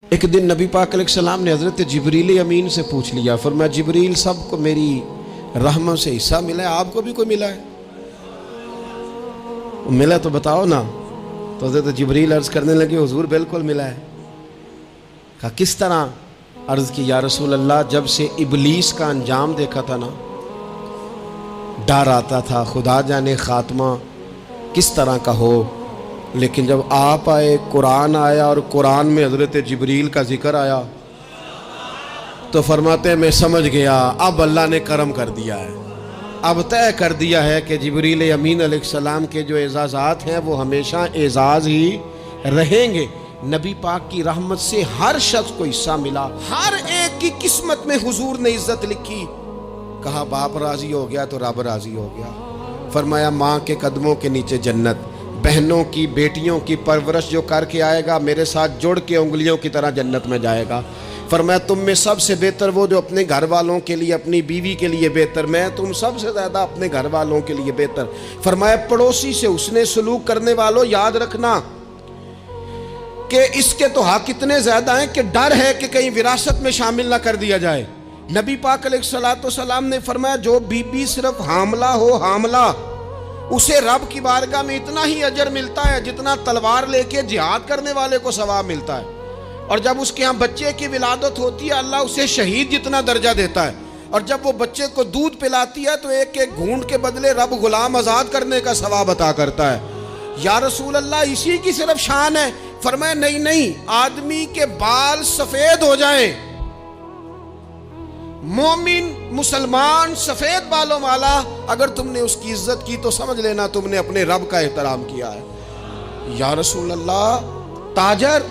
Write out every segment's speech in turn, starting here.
ایک دن نبی پاک علیہ السلام نے حضرت جبریل امین سے پوچھ لیا، فرمایا جبریل سب کو میری رحمت سے حصہ ملا ہے، آپ کو بھی کوئی ملا ہے؟ ملا تو بتاؤ نا۔ تو حضرت جبریل عرض کرنے لگے حضور بالکل ملا ہے۔ کہا کس طرح؟ عرض کی یا رسول اللہ جب سے ابلیس کا انجام دیکھا تھا نا، ڈر آتا تھا خدا جانے خاتمہ کس طرح کا ہو، لیکن جب آپ آئے، قرآن آیا اور قرآن میں حضرت جبریل کا ذکر آیا تو فرماتے ہیں میں سمجھ گیا اب اللہ نے کرم کر دیا ہے، اب طے کر دیا ہے کہ جبریل امین علیہ السلام کے جو اعزازات ہیں وہ ہمیشہ اعزاز ہی رہیں گے۔ نبی پاک کی رحمت سے ہر شخص کو حصہ ملا، ہر ایک کی قسمت میں حضور نے عزت لکھی۔ کہا باپ راضی ہو گیا تو رب راضی ہو گیا۔ فرمایا ماں کے قدموں کے نیچے جنت، بہنوں کی بیٹیوں کی پرورش جو کر کے آئے گا میرے ساتھ جڑ کے انگلیوں کی طرح جنت میں جائے گا۔ فرمایا تم میں سب سے بہتر وہ جو اپنے گھر والوں کے لیے، اپنی بیوی کے لیے بہتر، میں تم سب سے زیادہ اپنے گھر والوں کے لیے بہتر۔ فرمایا پڑوسی سے حسن سلوک کرنے والوں یاد رکھنا کہ اس کے تو حق اتنے زیادہ ہیں کہ ڈر ہے کہ کہیں وراثت میں شامل نہ کر دیا جائے۔ نبی پاک علیہ السلام نے فرمایا جو بی بی صرف حاملہ ہو، حاملہ، اسے رب کی بارگاہ میں اتنا ہی اجر ملتا ہے جتنا تلوار لے کے جہاد کرنے والے کو ثواب ملتا ہے، اور جب اس کے ہاں بچے کی ولادت ہوتی ہے اللہ اسے شہید جتنا درجہ دیتا ہے، اور جب وہ بچے کو دودھ پلاتی ہے تو ایک ایک گھونٹ کے بدلے رب غلام آزاد کرنے کا ثواب عطا کرتا ہے۔ یا رسول اللہ اسی کی صرف شان ہے؟ فرمایا نہیں، آدمی کے بال سفید ہو جائیں، مومن مسلمان سفید بالوں والا، اگر تم نے اس کی عزت کی تو سمجھ لینا تم نے اپنے رب کا احترام کیا ہے۔ یا رسول اللہ تاجر؟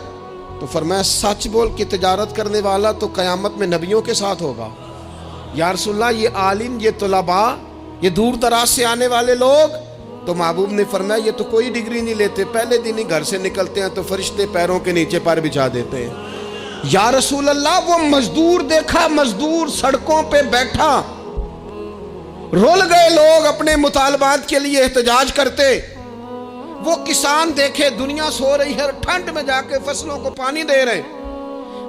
تو فرمایا سچ بول کے تجارت کرنے والا تو قیامت میں نبیوں کے ساتھ ہوگا۔ یا رسول اللہ یہ عالم، یہ طلباء، یہ دور دراز سے آنے والے لوگ؟ تو محبوب نے فرمایا یہ تو کوئی ڈگری نہیں لیتے، پہلے دن ہی گھر سے نکلتے ہیں تو فرشتے پیروں کے نیچے پر بچھا دیتے ہیں۔ یا رسول اللہ وہ مزدور دیکھا، مزدور سڑکوں پہ بیٹھا، رول گئے لوگ اپنے مطالبات کے لیے احتجاج کرتے۔ وہ کسان دیکھے دنیا سو رہی ہے، ٹھنڈ میں جا کے فصلوں کو پانی دے رہے۔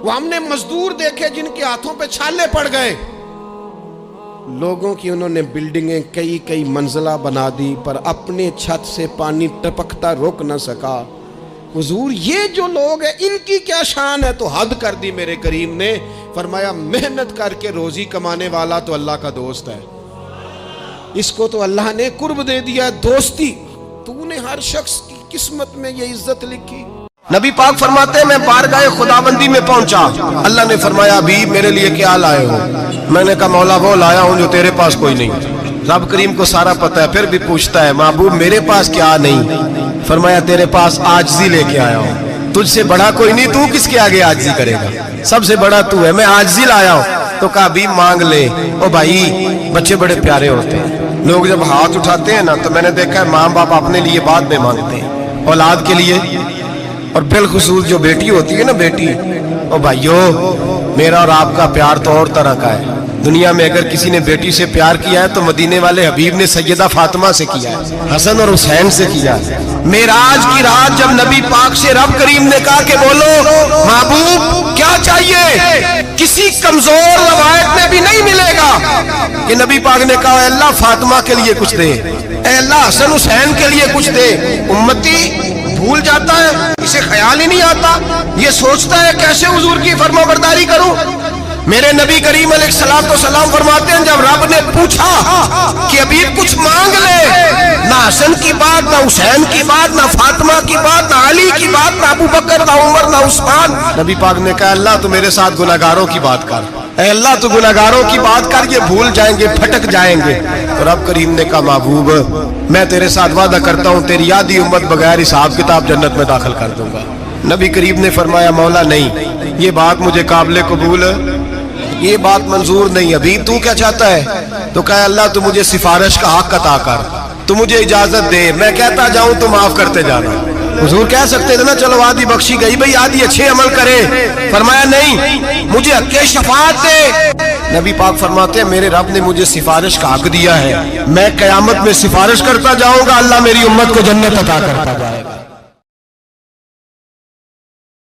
وہ ہم نے مزدور دیکھے جن کے ہاتھوں پہ چھالے پڑ گئے۔ لوگوں کی انہوں نے بلڈنگیں کئی منزلہ بنا دی پر اپنے چھت سے پانی ٹپکتا روک نہ سکا۔ حضور یہ جو لوگ ہیں ان کی کیا شان ہے؟ تو حد کر دی میرے کریم نے، فرمایا محنت کر کے روزی کمانے والا تو اللہ کا دوست ہے، اس کو تو اللہ نے قرب دے دیا دوستی۔ تو نے ہر شخص کی قسمت میں یہ عزت لکھی۔ نبی پاک فرماتے ہیں میں بارگاہ خداوندی میں پہنچا، اللہ نے فرمایا ابھی میرے لیے کیا لائے ہو؟ میں نے کہا مولا وہ لایا ہوں جو تیرے پاس کوئی نہیں۔ رب کریم کو سارا پتہ ہے، پھر بھی پوچھتا ہے محبوب میرے پاس کیا نہیں؟ فرمایا تیرے پاس عاجزی لے کے آیا ہوں، تجھ سے بڑا کوئی نہیں، تو کس کے آگے عاجزی کرے گا؟ سب سے بڑا تو ہے، میں عاجزی لایا ہوں۔ تو کہا ابھی مانگ لے۔ او بھائی بچے بڑے پیارے ہوتے ہیں، لوگ جب ہاتھ اٹھاتے ہیں نا تو میں نے دیکھا ہے ماں باپ اپنے لیے بعد میں مانگتے ہیں، اولاد کے لیے، اور بالخصوص جو بیٹی ہوتی ہے نا بیٹی، او بھائیو میرا اور آپ کا پیار تو اور طرح کا ہے۔ دنیا میں اگر کسی نے بیٹی سے پیار کیا ہے تو مدینے والے حبیب نے سیدہ فاطمہ سے کیا ہے، حسن اور حسین سے کیا ہے۔ معراج کی رات جب نبی پاک سے رب کریم نے کہا کہ بولو محبوب کیا چاہیے، کسی کمزور روایت میں بھی نہیں ملے گا کہ نبی پاک نے کہا اے اللہ فاطمہ کے لیے کچھ دے، اے اللہ حسن حسین کے لیے کچھ دے۔ امتی بھول جاتا ہے، اسے خیال ہی نہیں آتا، یہ سوچتا ہے کیسے حضور کی فرما برداری کروں۔ میرے نبی کریم علیہ السلام فرماتے ہیں جب رب نے پوچھا کہ ابھی کچھ مانگ لے، نہ حسن کی بات، نہ حسین کی بات، نہ فاطمہ کی بات، نہ علی کی بات، نہ ابو بکر، نہ عمر، نہ عثمان، نبی پاک نے کہا اللہ تو میرے ساتھ گناہگاروں کی بات کر، اے اللہ تو گناہگاروں کی بات کر، یہ بھول جائیں گے، پھٹک جائیں گے۔ تو رب کریم نے کہا محبوب میں تیرے ساتھ وعدہ کرتا ہوں تیری آدھی امت بغیر حساب کتاب جنت میں داخل کر دوں گا۔ نبی کریم نے فرمایا مولا نہیں، یہ بات مجھے قابل قبول ہے، یہ بات منظور نہیں، ابھی تو کیا چاہتا ہے؟ تو کہا اللہ تو مجھے سفارش کا حق عطا کر، تو مجھے اجازت دے، میں کہتا جاؤں تو معاف کرتے جانا۔ حضور کہہ سکتے تھے نا چلو آدھی بخشی گئی بھئی آدھی اچھے عمل کرے، فرمایا نہیں مجھے حق شفاعت دے۔ نبی پاک فرماتے ہیں میرے رب نے مجھے سفارش کا حق دیا ہے، میں قیامت میں سفارش کرتا جاؤں گا، اللہ میری امت کو جنت عطا کرتا جائے گا۔